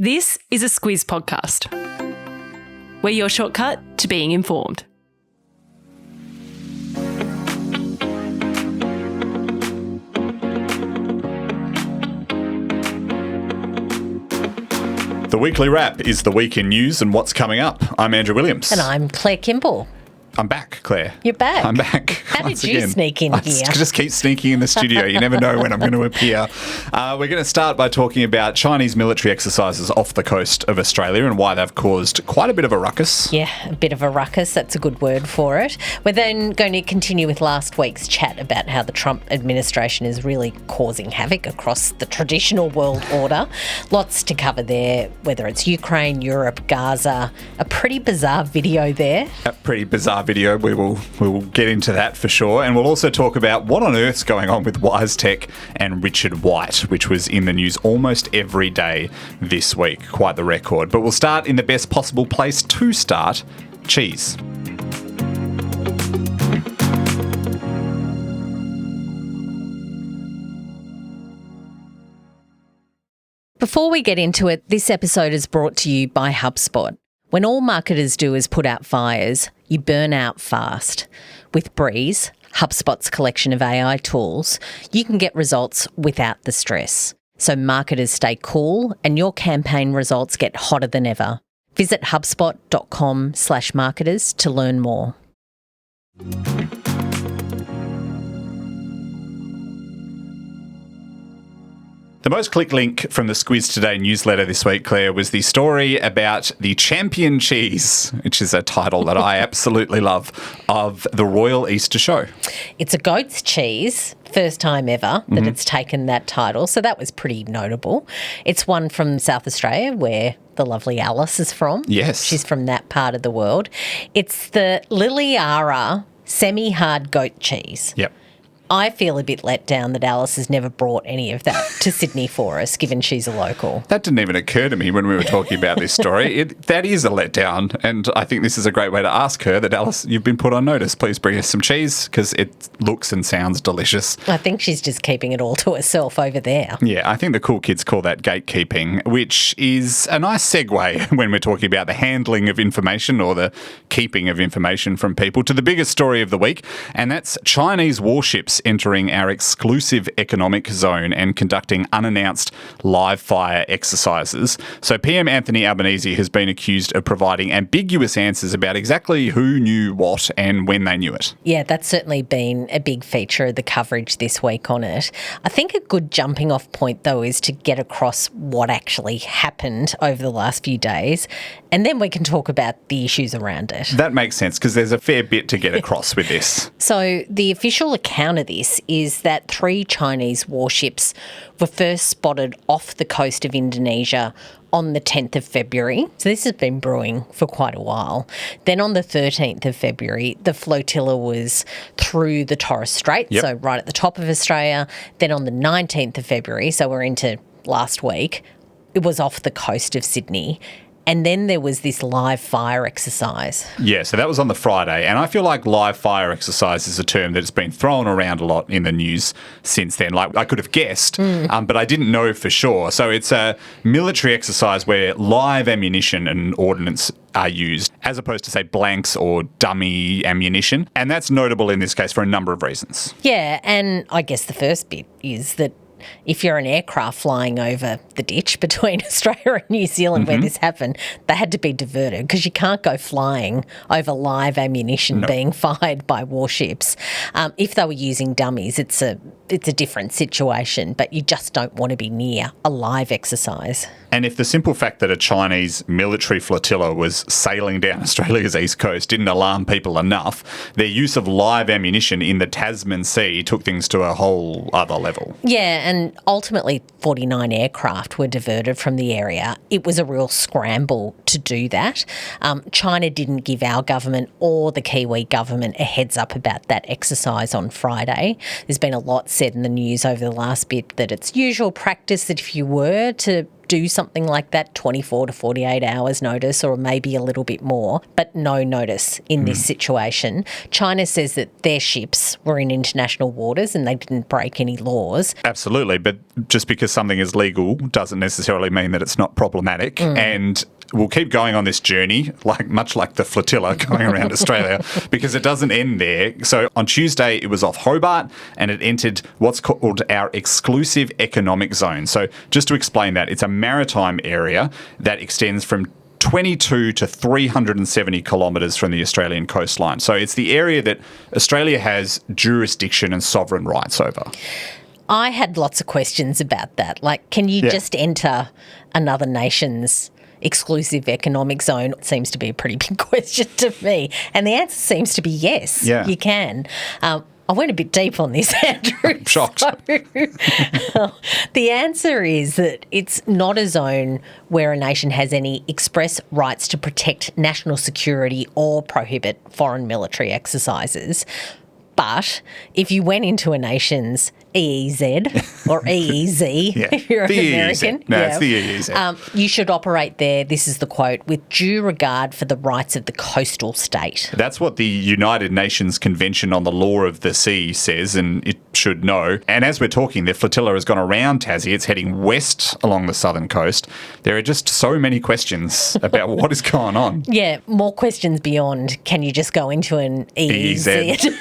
This is a Squiz podcast. We're your shortcut to being informed. The weekly wrap is the week in news and what's coming up. I'm Andrew Williams. And I'm Claire Kimball. I'm back, Claire. You're back. I'm back. How did you sneak in here? I just keep sneaking in the studio. You never know when I'm going to appear. We're going to start by talking about Chinese military exercises off the coast of Australia and why they've caused quite a bit of a ruckus. Yeah, a bit of a ruckus. That's a good word for it. We're then going to continue with last week's chat about how the Trump administration is really causing havoc across the traditional world order. Lots to cover there, whether it's Ukraine, Europe, Gaza. A pretty bizarre video there. A pretty bizarre video. We will get into that for sure. And we'll also talk about what on earth's going on with WiseTech and Richard White, which was in the news almost every day this week. Quite the record. But we'll start in the best possible place to start, cheese. Before we get into it, this episode is brought to you by HubSpot. When all marketers do is put out fires, you burn out fast. With Breeze, HubSpot's collection of AI tools, you can get results without the stress. So marketers stay cool and your campaign results get hotter than ever. Visit hubspot.com/marketers to learn more. The most clicked link from the Squiz Today newsletter this week, Claire, was the story about the champion cheese, which is a title that I absolutely love, of the Royal Easter Show. It's a goat's cheese, first time ever that it's taken that title, so that was pretty notable. It's one from South Australia where the lovely Alice is from. Yes. She's from that part of the world. It's the Liliara semi-hard goat cheese. Yep. I feel a bit let down that Alice has never brought any of that to Sydney for us, given she's a local. That didn't even occur to me when we were talking about this story. That is a letdown, and I think this is a great way to ask her that, Alice, you've been put on notice. Please bring us some cheese, because it looks and sounds delicious. I think she's just keeping it all to herself over there. Yeah, I think the cool kids call that gatekeeping, which is a nice segue when we're talking about the handling of information or the keeping of information from people to the biggest story of the week, and that's Chinese warships entering our exclusive economic zone and conducting unannounced live fire exercises. So PM Anthony Albanese has been accused of providing ambiguous answers about exactly who knew what and when they knew it. Yeah, that's certainly been a big feature of the coverage this week on it. I think a good jumping off point, though, is to get across what actually happened over the last few days, and then we can talk about the issues around it. That makes sense, because there's a fair bit to get across with this. So the official account of this is that 3 Chinese warships were first spotted off the coast of Indonesia on the 10th of February. So this has been brewing for quite a while. Then on the 13th of February, the flotilla was through the Torres Strait, so right at the top of Australia. Then on the 19th of February, so we're into last week, it was off the coast of Sydney. And then there was this live fire exercise. Yeah, so that was on the Friday. And I feel like live fire exercise is a term that's been thrown around a lot in the news since then. Like, I could have guessed, but I didn't know for sure. So it's a military exercise where live ammunition and ordnance are used, as opposed to, say, blanks or dummy ammunition. And that's notable in this case for a number of reasons. Yeah, and I guess the first bit is that if you're an aircraft flying over the ditch between Australia and New Zealand where this happened, they had to be diverted because you can't go flying over live ammunition being fired by warships. If they were using dummies, it's a different situation, but you just don't want to be near a live exercise. And if the simple fact that a Chinese military flotilla was sailing down Australia's east coast didn't alarm people enough, their use of live ammunition in the Tasman Sea took things to a whole other level. Yeah, and ultimately 49 aircraft were diverted from the area. It was a real scramble to do that. China didn't give our government or the Kiwi government a heads up about that exercise on Friday. There's been a lot said in the news over the last bit that it's usual practice that if you were to do something like that, 24 to 48 hours notice or maybe a little bit more, but no notice in this situation. China says that their ships were in international waters and they didn't break any laws. Absolutely, but just because something is legal doesn't necessarily mean that it's not problematic. And we'll keep going on this journey, much like the flotilla going around Australia, because it doesn't end there. So on Tuesday, it was off Hobart and it entered what's called our exclusive economic zone. So just to explain that, it's a maritime area that extends from 22 to 370 kilometres from the Australian coastline. So it's the area that Australia has jurisdiction and sovereign rights over. I had lots of questions about that. Like, can you just enter another nation's exclusive economic zone? It seems to be a pretty big question to me. And the answer seems to be yes, you can. I went a bit deep on this, Andrew. I'm shocked. So, the answer is that it's not a zone where a nation has any express rights to protect national security or prohibit foreign military exercises. But if you went into a nation's EEZ or EEZ, if you're an American. EEZ. No, it's the EEZ. You should operate there, this is the quote, with due regard for the rights of the coastal state. That's what the United Nations Convention on the Law of the Sea says, and it should know. And as we're talking, the flotilla has gone around Tassie. It's heading west along the southern coast. There are just so many questions about what is going on. Yeah, more questions beyond, can you just go into an EEZ?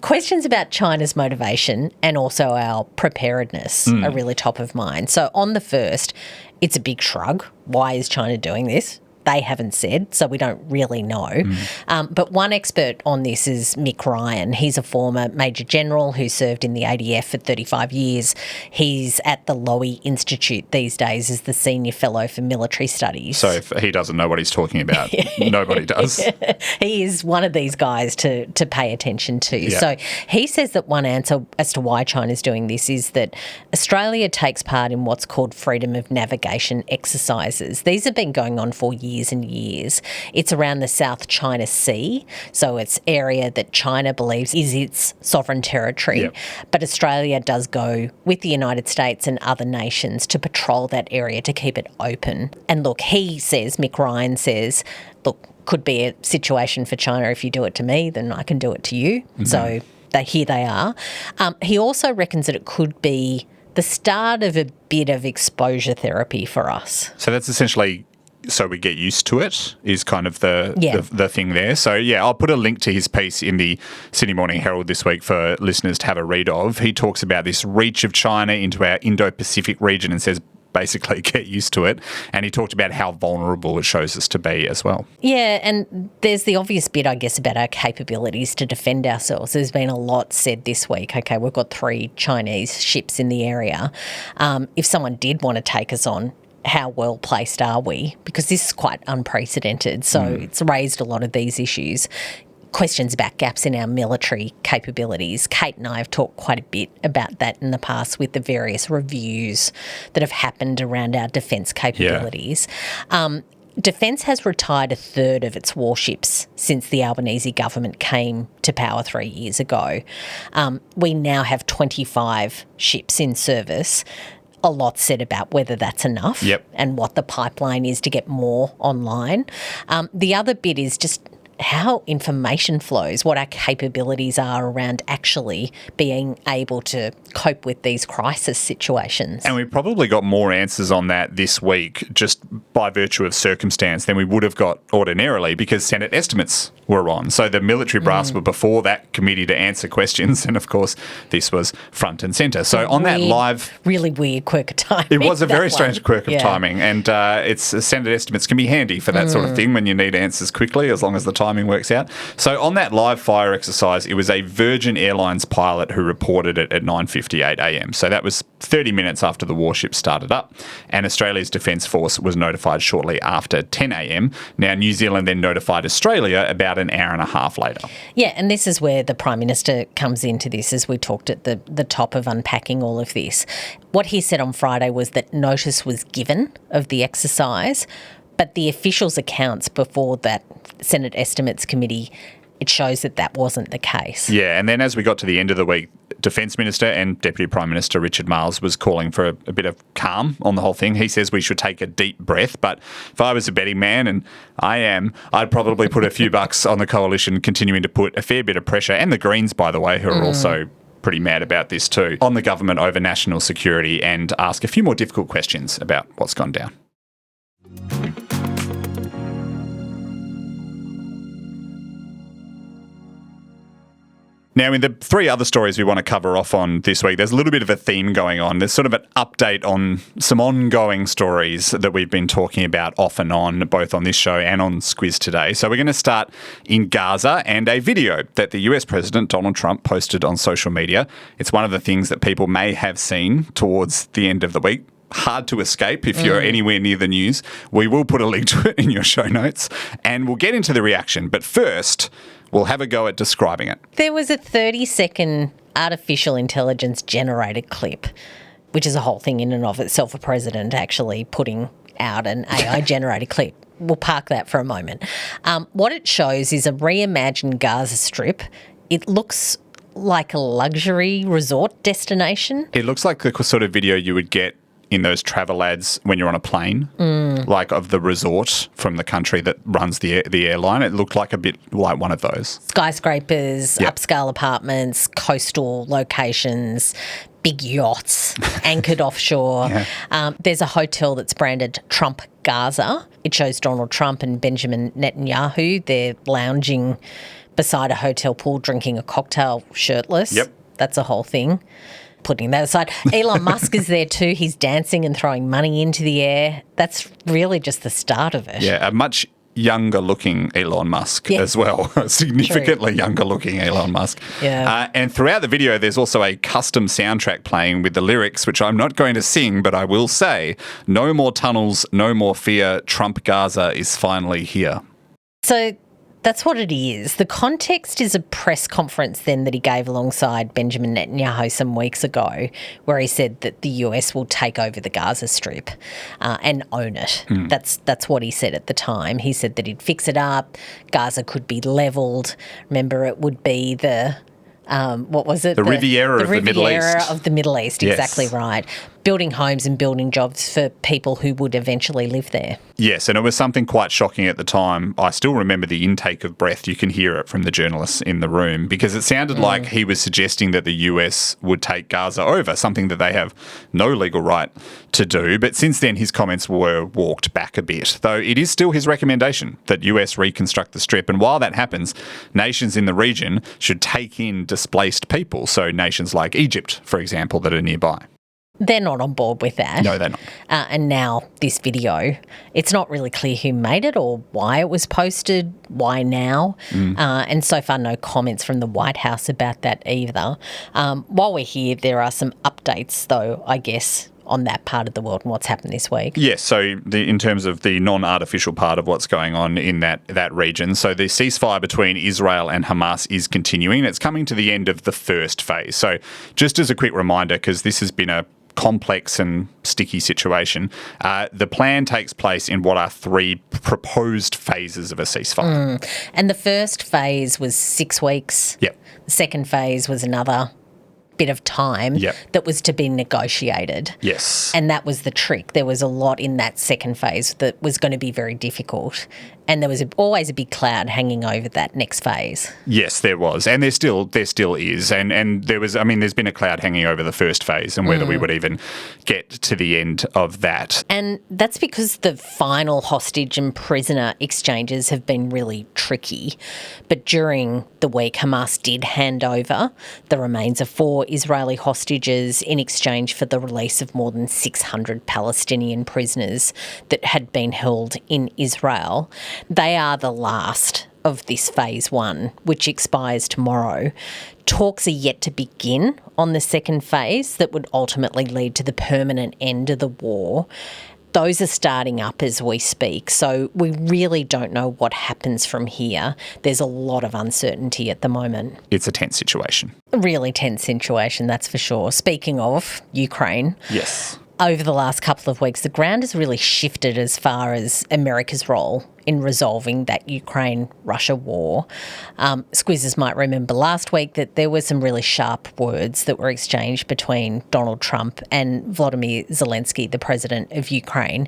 Questions about China's motivation and also our preparedness are really top of mind. So on the first, it's a big shrug. Why is China doing this? They haven't said, so we don't really know. But one expert on this is Mick Ryan. He's a former Major General who served in the ADF for 35 years. He's at the Lowy Institute these days as the Senior Fellow for Military Studies. So if he doesn't know what he's talking about, nobody does. He is one of these guys to pay attention to. Yeah. So he says that one answer as to why China's doing this is that Australia takes part in what's called freedom of navigation exercises. These have been going on for years and years. It's around the South China Sea, so it's area that China believes is its sovereign territory. Yep. But Australia does go with the United States and other nations to patrol that area to keep it open. And look, Mick Ryan says, look, could be a situation for China. If you do it to me, then I can do it to you. So here they are. He also reckons that it could be the start of a bit of exposure therapy for us. So that's essentially so we get used to it is kind of the thing there. So, I'll put a link to his piece in the Sydney Morning Herald this week for listeners to have a read of. He talks about this reach of China into our Indo-Pacific region and says basically get used to it. And he talked about how vulnerable it shows us to be as well. Yeah, and there's the obvious bit, I guess, about our capabilities to defend ourselves. There's been a lot said this week. Okay, we've got 3 Chinese ships in the area. If someone did want to take us on, how well placed are we? Because this is quite unprecedented. So it's raised a lot of these issues. Questions about gaps in our military capabilities. Kate and I have talked quite a bit about that in the past with the various reviews that have happened around our defence capabilities. Defence has retired a third of its warships since the Albanese government came to power 3 years ago. We now have 25 ships in service. A lot said about whether that's enough and what the pipeline is to get more online. The other bit is just how information flows, what our capabilities are around actually being able to cope with these crisis situations. And we probably got more answers on that this week just by virtue of circumstance than we would have got ordinarily because Senate estimates were on. So the military brass were before that committee to answer questions and, of course, this was front and centre. So on that live... Really weird quirk of timing. It was a very strange quirk of timing and Senate estimates can be handy for that sort of thing when you need answers quickly as long as the timing works out. So on that live fire exercise, it was a Virgin Airlines pilot who reported it at 9:58 a.m. So that was 30 minutes after the warship started up and Australia's Defence Force was notified shortly after 10 a.m. Now, New Zealand then notified Australia about an hour and a half later. Yeah, and this is where the Prime Minister comes into this as we talked at the top of unpacking all of this. What he said on Friday was that notice was given of the exercise, but the officials' accounts before that Senate Estimates Committee, it shows that that wasn't the case. Yeah, and then as we got to the end of the week, Defence Minister and Deputy Prime Minister Richard Marles was calling for a bit of calm on the whole thing. He says we should take a deep breath, but if I was a betting man, and I am, I'd probably put a few bucks on the coalition continuing to put a fair bit of pressure, and the Greens, by the way, who are also pretty mad about this too, on the government over national security, and ask a few more difficult questions about what's gone down. Now, in the three other stories we want to cover off on this week, there's a little bit of a theme going on. There's sort of an update on some ongoing stories that we've been talking about off and on, both on this show and on Squiz today. So we're going to start in Gaza and a video that the US President Donald Trump posted on social media. It's one of the things that people may have seen towards the end of the week. Hard to escape if you're anywhere near the news. We will put a link to it in your show notes, and we'll get into the reaction. But first, we'll have a go at describing it. There was a 30-second artificial intelligence generated clip, which is a whole thing in and of itself, a president actually putting out an AI-generated clip. We'll park that for a moment. What it shows is a reimagined Gaza Strip. It looks like a luxury resort destination. It looks like the sort of video you would get in those travel ads when you're on a plane, like of the resort from the country that runs the airline. It looked like a bit like one of those. Skyscrapers, upscale apartments, coastal locations, big yachts anchored offshore. There's a hotel that's branded Trump Gaza. It shows Donald Trump and Benjamin Netanyahu. They're lounging beside a hotel pool drinking a cocktail shirtless. Yep. That's a whole thing. Putting that aside, Elon Musk is there too. He's dancing and throwing money into the air. That's really just the start of it. Yeah, a much younger looking Elon Musk as well. Significantly younger looking Elon Musk. Yeah. And throughout the video, there's also a custom soundtrack playing with the lyrics, which I'm not going to sing, but I will say, no more tunnels, no more fear. Trump Gaza is finally here. So that's what it is. The context is a press conference then that he gave alongside Benjamin Netanyahu some weeks ago, where he said that the US will take over the Gaza Strip and own it. That's what he said at the time. He said that he'd fix it up. Gaza could be levelled. Remember, it would be the what was it? The Riviera of the Middle East. The Riviera of the Middle East, Yes. exactly right. Building homes and building jobs for people who would eventually live there. Yes, and it was something quite shocking at the time. I still remember the intake of breath. You can hear it from the journalists in the room, because it sounded like he was suggesting that the US would take Gaza over, something that they have no legal right to do. But since then, his comments were walked back a bit, though it is still his recommendation that US reconstruct the Strip. And while that happens, nations in the region should take in displaced people, so nations like Egypt, for example, that are nearby. They're not on board with that. No, they're not. And now this video, it's not really clear who made it or why it was posted, why now. And so far, no comments from the White House about that either. While we're here, there are some updates, though, I guess, on that part of the world and what's happened this week. Yes, so in terms of the non-artificial part of what's going on in that region, so the ceasefire between Israel and Hamas is continuing. It's coming to the end of the first phase. So just as a quick reminder, because this has been a complex and sticky situation, the plan takes place in what are three proposed phases of a ceasefire. And the first phase was 6 weeks. Yep. The second phase was another bit of time that was to be negotiated. Yes. And that was the trick. There was a lot in that second phase that was going to be very difficult. And there was always a big cloud hanging over that next phase. Yes, there was. And there still is. And there was, I mean, there's been a cloud hanging over the first phase and whether we would even get to the end of that. And that's because the final hostage and prisoner exchanges have been really tricky. But during the week, Hamas did hand over the remains of 4 Israeli hostages in exchange for the release of more than 600 Palestinian prisoners that had been held in Israel. They are the last of this phase 1, which expires tomorrow. Talks are yet to begin on the second phase that would ultimately lead to the permanent end of the war. Those are starting up as we speak, so we really don't know what happens from here. There's a lot of uncertainty at the moment. It's a tense situation. A really tense situation, that's for sure. Speaking of Ukraine. Yes. over the last couple of weeks, the ground has really shifted as far as America's role in resolving that Ukraine-Russia war. Squizzers might remember last week that there were some really sharp words that were exchanged between Donald Trump and Volodymyr Zelensky, the president of Ukraine.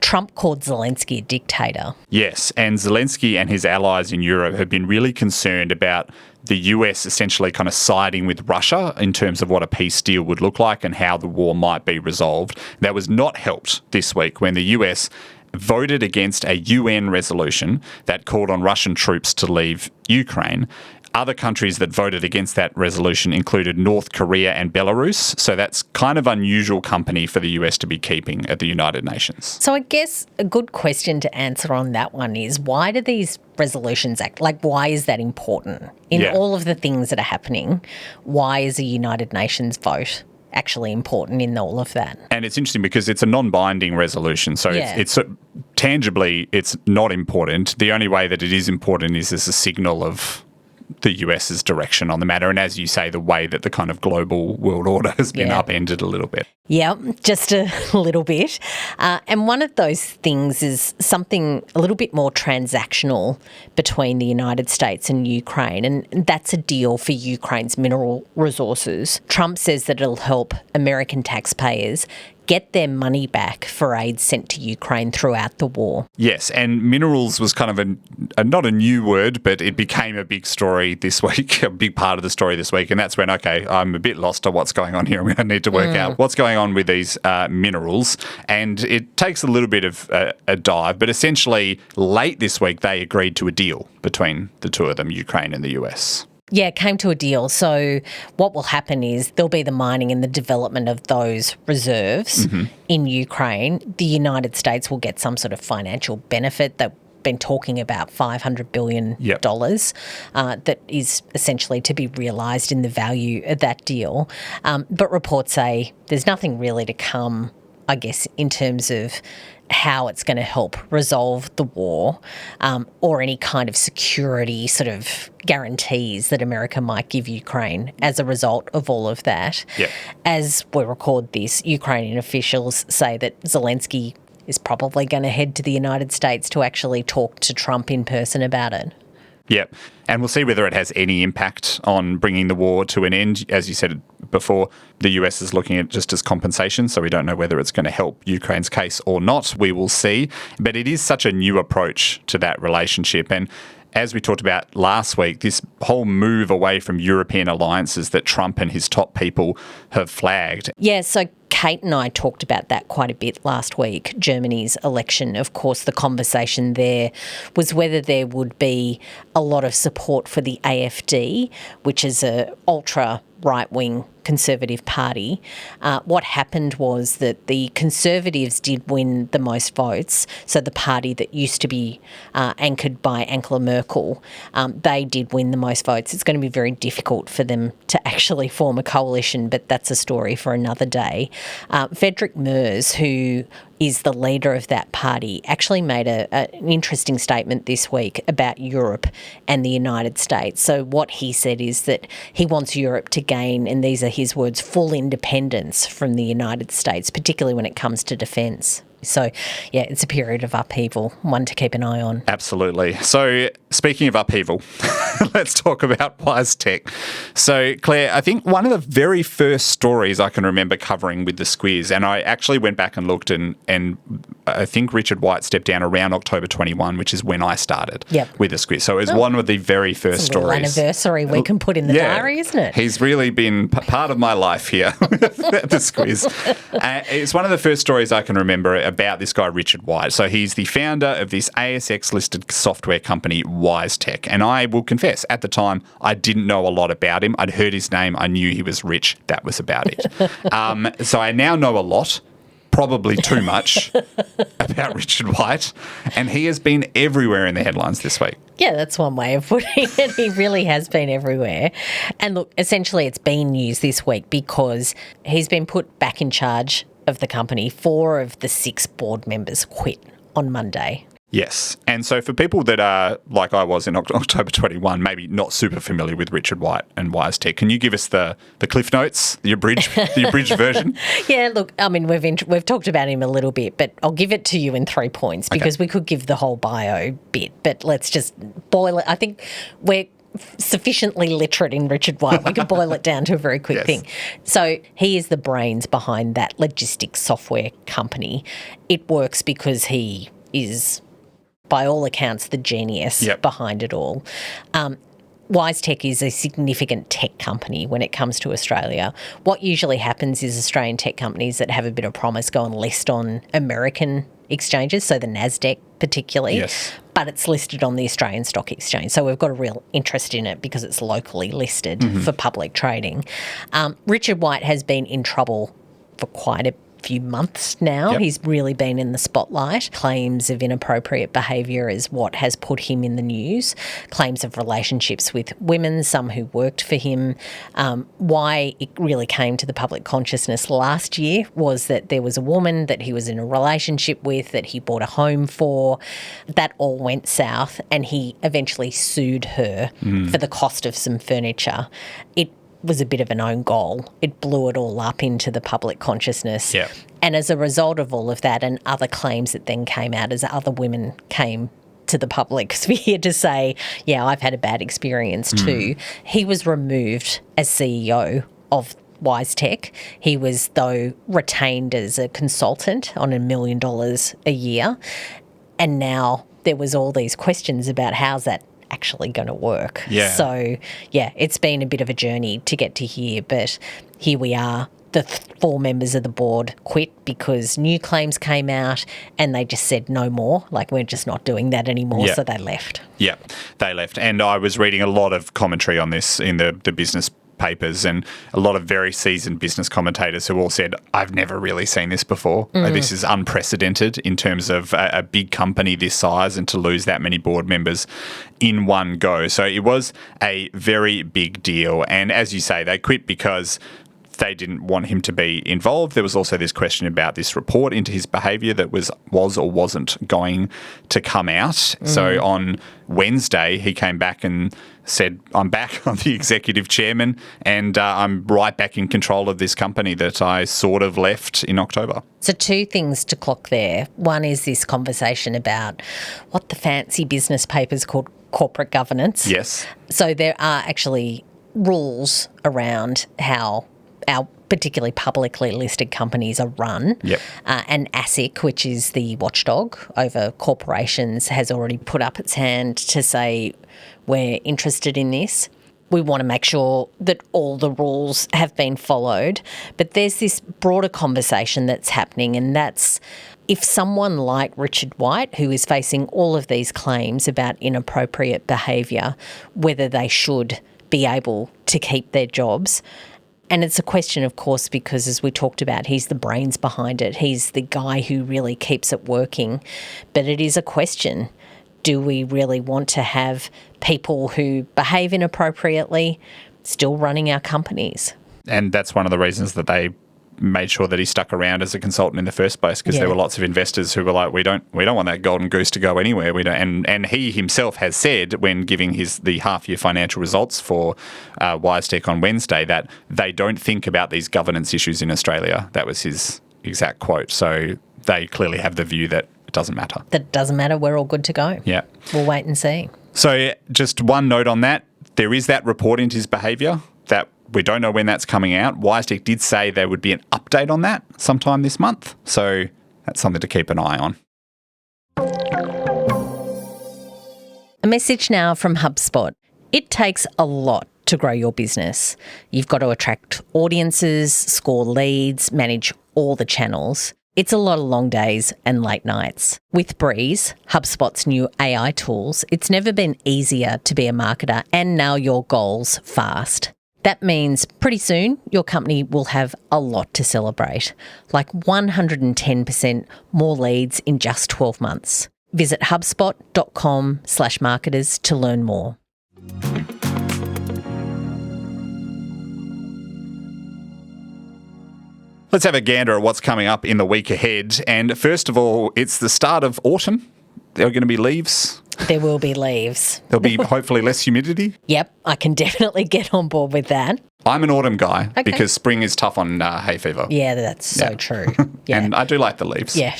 Trump called Zelensky a dictator. Yes, and Zelensky and his allies in Europe have been really concerned about the US essentially kind of siding with Russia in terms of what a peace deal would look like and how the war might be resolved. That was not helped this week when the US voted against a UN resolution that called on Russian troops to leave Ukraine. Other countries that voted against that resolution included North Korea and Belarus. So that's kind of unusual company for the US to be keeping at the United Nations. So I guess a good question to answer on that one is, why do these resolutions act? Like, why is that important? In all of the things that are happening, why is a United Nations vote actually important in all of that? And it's interesting because it's a non-binding resolution, so it's tangibly it's not important. The only way that it is important is as a signal of the US's direction on the matter, and as you say, the way that the kind of global world order has been upended a little bit. Yeah, just a little bit. And one of those things is something a little bit more transactional between the United States and Ukraine, and that's a deal for Ukraine's mineral resources. Trump says that it'll help American taxpayers get their money back for aid sent to Ukraine throughout the war. Yes, and minerals was kind of not a new word, but it became a big story this week, a big part of the story this week, and that's when, okay, I'm a bit lost on what's going on here. I'm going to need to work out what's going on with these minerals, and it takes a little bit of a dive, but essentially late this week they agreed to a deal between the two of them, Ukraine and the US. Yeah, it came to a deal. So what will happen is there'll be the mining and the development of those reserves in Ukraine. The United States will get some sort of financial benefit that been talking about $500 billion that is essentially to be realised in the value of that deal. But reports say there's nothing really to come, I guess, in terms of how it's going to help resolve the war or any kind of security sort of guarantees that America might give Ukraine as a result of all of that. Yep. As we record this, Ukrainian officials say that Zelensky is probably going to head to the United States to actually talk to Trump in person about it. Yep. And we'll see whether it has any impact on bringing the war to an end. As you said before, the US is looking at just as compensation, so we don't know whether it's going to help Ukraine's case or not. We will see. But it is such a new approach to that relationship. And as we talked about last week, this whole move away from European alliances that Trump and his top people have flagged. Yeah, so Kate and I talked about that quite a bit last week, Germany's election. Of course, the conversation there was whether there would be a lot of support for the AfD, which is a ultra right-wing Conservative party. What happened was that the Conservatives did win the most votes. So the party that used to be anchored by Angela Merkel, they did win the most votes. It's going to be very difficult for them to actually form a coalition, but that's a story for another day. Friedrich Merz, who is the leader of that party, actually made an interesting statement this week about Europe and the United States. So what he said is that he wants Europe to gain, and these are his words, full independence from the United States, particularly when it comes to defence. So, yeah, it's a period of upheaval, one to keep an eye on. Absolutely. So, speaking of upheaval, let's talk about WiseTech. So, Claire, I think one of the very first stories I can remember covering with the Squiz, and I actually went back and looked, and I think Richard White stepped down around October 21, which is when I started with the Squiz. So, it was one of the very first stories. It's a little anniversary we can put in the diary, isn't it? He's really been part of my life here at the Squiz. It's one of the first stories I can remember about this guy, Richard White. So he's the founder of this ASX-listed software company, WiseTech. And I will confess, at the time, I didn't know a lot about him. I'd heard his name. I knew he was rich. That was about it. So I now know a lot, probably too much, about Richard White. And he has been everywhere in the headlines this week. Yeah, that's one way of putting it. He really has been everywhere. And look, essentially it's been news this week because he's been put back in charge of the company. 4 of the 6 board members quit on Monday. Yes. And so for people that are, like I was in October 21, maybe not super familiar with Richard White and WiseTech, can you give us the Cliff Notes, the abridged version? Yeah, look, I mean, we've talked about him a little bit, but I'll give it to you in 3 points because we could give the whole bio bit, but let's just boil it. I think we're sufficiently literate in Richard White. We can boil it down to a very quick thing. So he is the brains behind that logistics software company. It works because he is, by all accounts, the genius behind it all. WiseTech is a significant tech company when it comes to Australia. What usually happens is Australian tech companies that have a bit of promise go and list on American exchanges, so the NASDAQ particularly, but it's listed on the Australian Stock Exchange. So we've got a real interest in it because it's locally listed for public trading. Richard White has been in trouble for quite a few months now. He's really been in the spotlight. Claims of inappropriate behaviour is what has put him in the news. Claims of relationships with women, some who worked for him. Why it really came to the public consciousness last year was that there was a woman that he was in a relationship with that he bought a home for. That all went south and he eventually sued her for the cost of some furniture. It was a bit of an own goal. It blew it all up into the public consciousness. And as a result of all of that and other claims that then came out as other women came to the public sphere to say, yeah, I've had a bad experience too, he was removed as CEO of WiseTech. He was, though, retained as a consultant on $1 million a year. And now there was all these questions about how's that actually going to work. So, it's been a bit of a journey to get to here, but here we are. The 4 members of the board quit because new claims came out and they just said no more, like we're just not doing that anymore, so they left. They left. And I was reading a lot of commentary on this in the business papers and a lot of very seasoned business commentators who all said, I've never really seen this before. This is unprecedented in terms of a big company this size and to lose that many board members in one go. So it was a very big deal. And as you say, they quit because they didn't want him to be involved. There was also this question about this report into his behaviour that was or wasn't going to come out. So on Wednesday, he came back and said, I'm back. I'm the executive chairman and I'm right back in control of this company that I sort of left in October. So 2 things to clock there. One is this conversation about what the fancy business papers called corporate governance. So there are actually rules around how our particularly publicly listed companies are run. And ASIC, which is the watchdog over corporations, has already put up its hand to say we're interested in this. We want to make sure that all the rules have been followed. But there's this broader conversation that's happening, and that's if someone like Richard White, who is facing all of these claims about inappropriate behaviour, whether they should be able to keep their jobs. And it's a question, of course, because as we talked about, he's the brains behind it. He's the guy who really keeps it working. But it is a question. Do we really want to have people who behave inappropriately still running our companies? And that's one of the reasons that they made sure that he stuck around as a consultant in the first place, because there were lots of investors who were like, we don't want that golden goose to go anywhere. We don't. And he himself has said when giving the half-year financial results for WiseTech on Wednesday that they don't think about these governance issues in Australia. That was his exact quote. So they clearly have the view that it doesn't matter. That it doesn't matter. We're all good to go. We'll wait and see. So just one note on that. There is that report into his behaviour that we don't know when that's coming out. WiseTech did say there would be an update on that sometime this month. So that's something to keep an eye on. A message now from HubSpot. It takes a lot to grow your business. You've got to attract audiences, score leads, manage all the channels. It's a lot of long days and late nights. With Breeze, HubSpot's new AI tools, it's never been easier to be a marketer and nail your goals fast. That means pretty soon your company will have a lot to celebrate, like 110% more leads in just 12 months. Visit hubspot.com/marketers to learn more. Let's have a gander at what's coming up in the week ahead. And first of all, it's the start of autumn. there are going to be leaves. There will be leaves. There'll be hopefully less humidity. Yep, I can definitely get on board with that. I'm an autumn guy because spring is tough on hay fever. Yeah, that's so true. Yeah. And I do like the leaves. Yeah,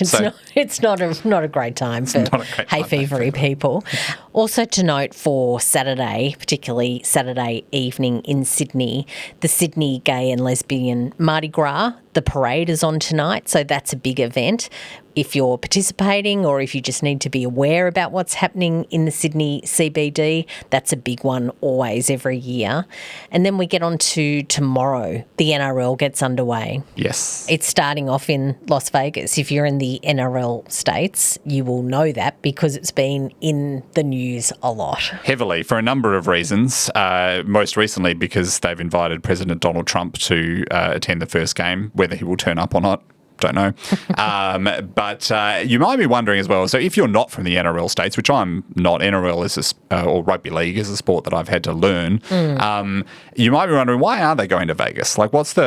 it's not a great time for hay fevery people. Also to note for Saturday, particularly Saturday evening in Sydney, the Sydney Gay and Lesbian Mardi Gras, the parade is on tonight, so that's a big event. If you're participating or if you just need to be aware about what's happening in the Sydney CBD, that's a big one always every year. And then we get on to tomorrow. The NRL gets underway. Yes. It's starting off in Las Vegas. If you're in the NRL states, you will know that because it's been in the news a lot. Heavily for a number of reasons. Most recently because they've invited President Donald Trump to attend the first game. Whether he will turn up or not, don't know. But you might be wondering as well, so if you're not from the NRL states, which I'm not, NRL is or rugby league is a sport that I've had to learn, you might be wondering, why are they going to Vegas? Like, what's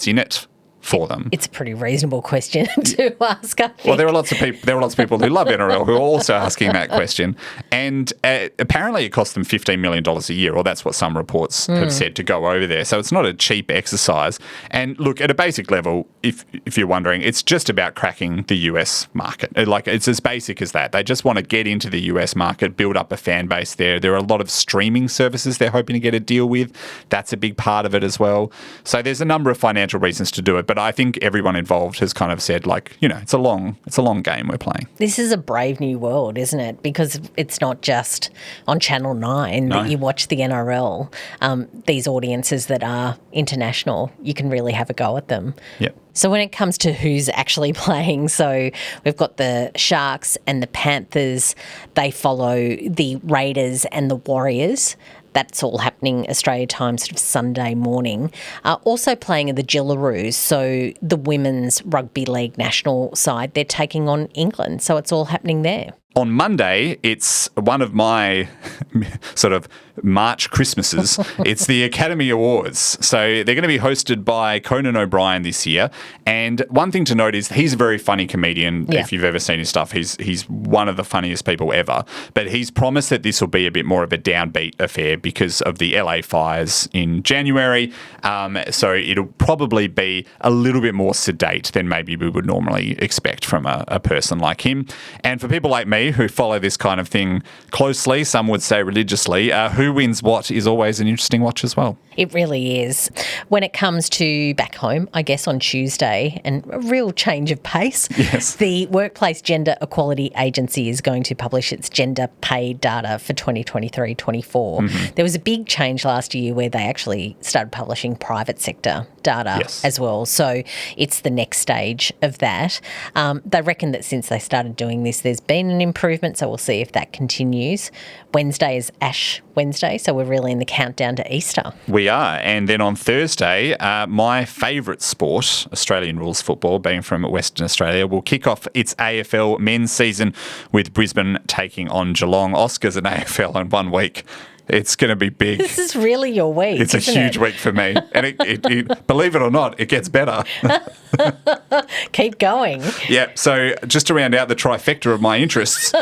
in it for them? It's a pretty reasonable question to ask, I think. Well, there are lots of people who love NRL who are also asking that question. And apparently it costs them $15 million a year, or that's what some reports have said, to go over there. So it's not a cheap exercise. And look, at a basic level, if you're wondering, it's just about cracking the US market. Like, it's as basic as that. They just want to get into the US market, build up a fan base there. There are a lot of streaming services they're hoping to get a deal with. That's a big part of it as well. So there's a number of financial reasons to do it. But I think everyone involved has kind of said, like, it's a long game we're playing. This is a brave new world, isn't it? Because it's not just on Channel 9 that you watch the NRL. These audiences that are international, you can really have a go at them. Yep. So when it comes to who's actually playing, so we've got the Sharks and the Panthers. They follow the Raiders and the Warriors. That's all happening Australia time sort of Sunday morning. Also playing are the Gillaroos, so the women's rugby league national side, they're taking on England. So it's all happening there. On Monday, it's one of my sort of March Christmases. It's the Academy Awards. So they're going to be hosted by Conan O'Brien this year. And one thing to note is he's a very funny comedian. Yeah. If you've ever seen his stuff, he's one of the funniest people ever. But he's promised that this will be a bit more of a downbeat affair because of the LA fires in January. So it'll probably be a little bit more sedate than maybe we would normally expect from a person like him. And for people like me who follow this kind of thing closely, some would say religiously, who wins what is always an interesting watch as well. It really is. When it comes to back home, I guess on Tuesday, and a real change of pace, yes. The Workplace Gender Equality Agency is going to publish its gender pay data for 2023-24. Mm-hmm. There was a big change last year where they actually started publishing private sector data as well. So it's the next stage of that. They reckon that since they started doing this, there's been an improvement, so we'll see if that continues. Wednesday is Ash Wednesday, so we're really in the countdown to Easter. We are. And then on Thursday, my favourite sport, Australian rules football, being from Western Australia, will kick off its AFL men's season with Brisbane taking on Geelong. Oscars and AFL in 1 week. It's going to be big. This is really your week. It's a huge week for me. And it, believe it or not, it gets better. Keep going. Yeah. So just to round out the trifecta of my interests,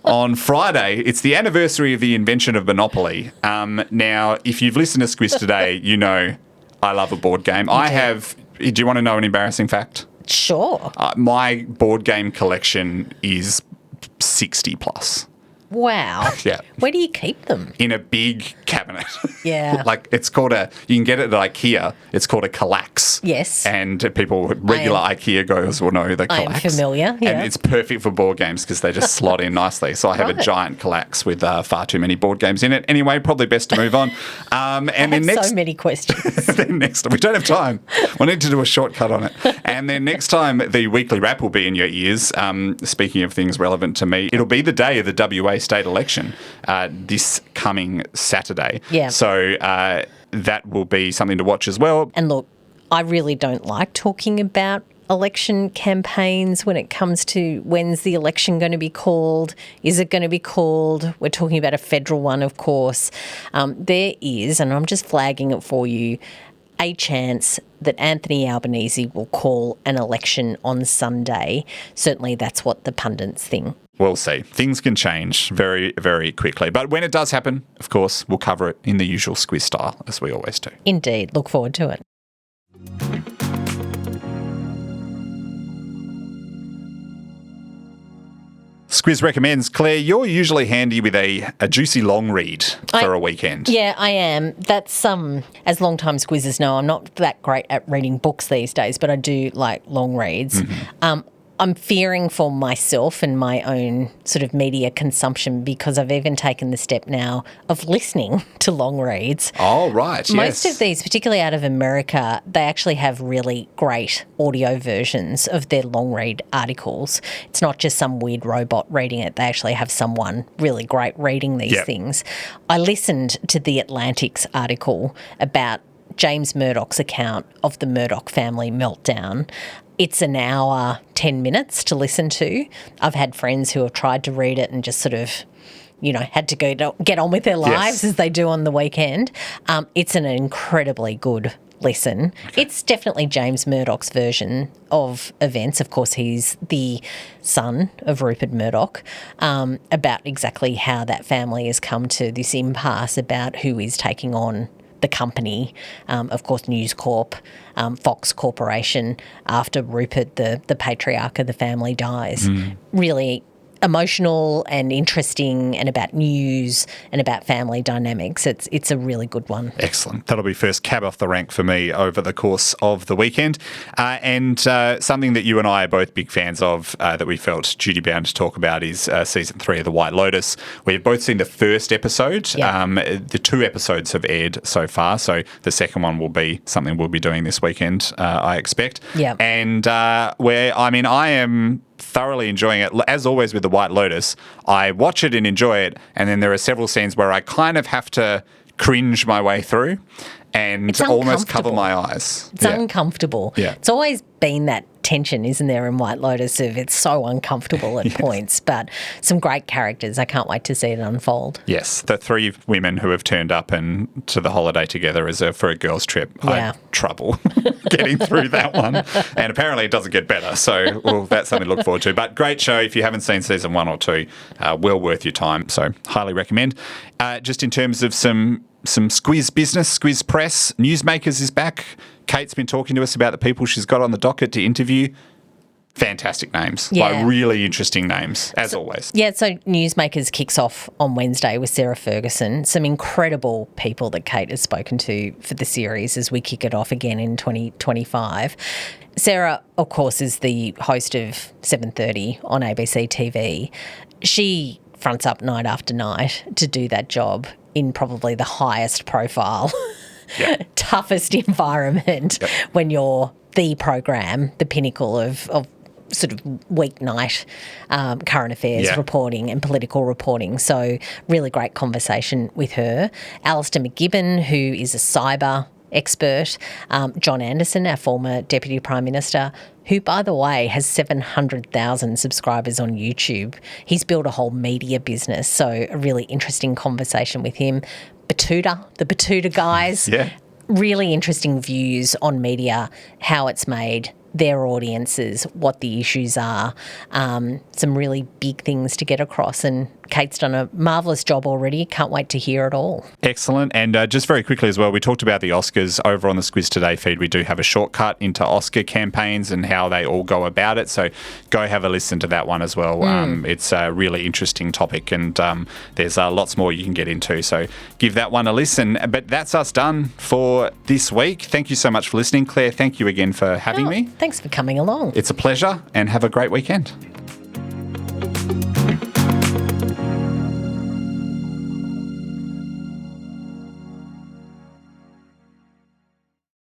on Friday, it's the anniversary of the invention of Monopoly. Now, if you've listened to Squiz today, you know I love a board game. Do you want to know an embarrassing fact? Sure. My board game collection is 60 plus. Wow. Yeah. Where do you keep them? In a big cabinet. Yeah. Like it's called you can get it at IKEA. It's called a Kallax. Yes. And regular IKEA goers will know the Kallax. I am familiar, yeah. And it's perfect for board games because they just slot in nicely. So I have a giant Kallax with far too many board games in it. Anyway, probably best to move on. So many questions. Then next, we don't have time. We'll need to do a shortcut on it. And then next time, the weekly wrap will be in your ears. Speaking of things relevant to me, it'll be the day of the WA state election this coming Saturday. Yeah. So that will be something to watch as well. And look, I really don't like talking about election campaigns when it comes to when's the election going to be called, is it going to be called? We're talking about a federal one, of course. There is, and I'm just flagging it for you, a chance that Anthony Albanese will call an election on Sunday. Certainly that's what the pundits think. We'll see. Things can change very, very quickly. But when it does happen, of course, we'll cover it in the usual Squiz style, as we always do. Indeed. Look forward to it. Squiz recommends, Claire, you're usually handy with a juicy long read for a weekend. Yeah, I am. That's, as long-time Squizzers know, I'm not that great at reading books these days, but I do like long reads. Mm-hmm. I'm fearing for myself and my own sort of media consumption because I've even taken the step now of listening to long reads. Oh, right, yes. Most of these, particularly out of America, they actually have really great audio versions of their long read articles. It's not just some weird robot reading it. They actually have someone really great reading these things. I listened to The Atlantic's article about James Murdoch's account of the Murdoch family meltdown. It's an hour, 10 minutes to listen to. I've had friends who have tried to read it and just sort of, had to get on with their lives as they do on the weekend. It's an incredibly good listen. Okay. It's definitely James Murdoch's version of events. Of course, he's the son of Rupert Murdoch, about exactly how that family has come to this impasse about who is taking on the company, of course, News Corp, Fox Corporation, after Rupert, the patriarch of the family, dies. Really emotional and interesting and about news and about family dynamics. It's a really good one. Excellent. That'll be first cab off the rank for me over the course of the weekend. And something that you and I are both big fans of that we felt duty-bound to talk about is Season 3 of The White Lotus. We've both seen the first episode. Yep. The 2 episodes have aired so far, so the second one will be something we'll be doing this weekend, I expect. Yeah. And I am thoroughly enjoying it. As always with The White Lotus, I watch it and enjoy it, and then there are several scenes where I kind of have to cringe my way through and almost cover my eyes. It's uncomfortable. Yeah. It's always been that tension, isn't there, in White Lotus of it's so uncomfortable at points, but some great characters. I can't wait to see it unfold. Yes, the 3 women who have turned up and to the holiday together for a girls' trip. I have trouble getting through that one. And apparently it doesn't get better, so that's something to look forward to. But great show. If you haven't seen season 1 or 2, well worth your time, so highly recommend. Just in terms of some Squiz business, Squiz press, Newsmakers is back. Kate's been talking to us about the people she's got on the docket to interview. Fantastic names, like really interesting names, as always. Yeah, so Newsmakers kicks off on Wednesday with Sarah Ferguson. Some incredible people that Kate has spoken to for the series as we kick it off again in 2025. Sarah, of course, is the host of 7:30 on ABC TV. She fronts up night after night to do that job in probably the highest profile, toughest environment when you're the program, the pinnacle of sort of weeknight current affairs reporting and political reporting. So really great conversation with her. Alistair McGibbon, who is a cyber expert. John Anderson, our former Deputy Prime Minister, who, by the way, has 700,000 subscribers on YouTube. He's built a whole media business, so a really interesting conversation with him. Batuta, the Batuta guys, really interesting views on media, how it's made, their audiences, what the issues are, some really big things to get across. And Kate's done a marvellous job already. Can't wait to hear it all. Excellent. And just very quickly as well, we talked about the Oscars over on the Squiz Today feed. We do have a shortcut into Oscar campaigns and how they all go about it. So go have a listen to that one as well. It's a really interesting topic, and there's lots more you can get into. So give that one a listen. But that's us done for this week. Thank you so much for listening. Claire, thank you again for having me. Thanks for coming along. It's a pleasure, and have a great weekend.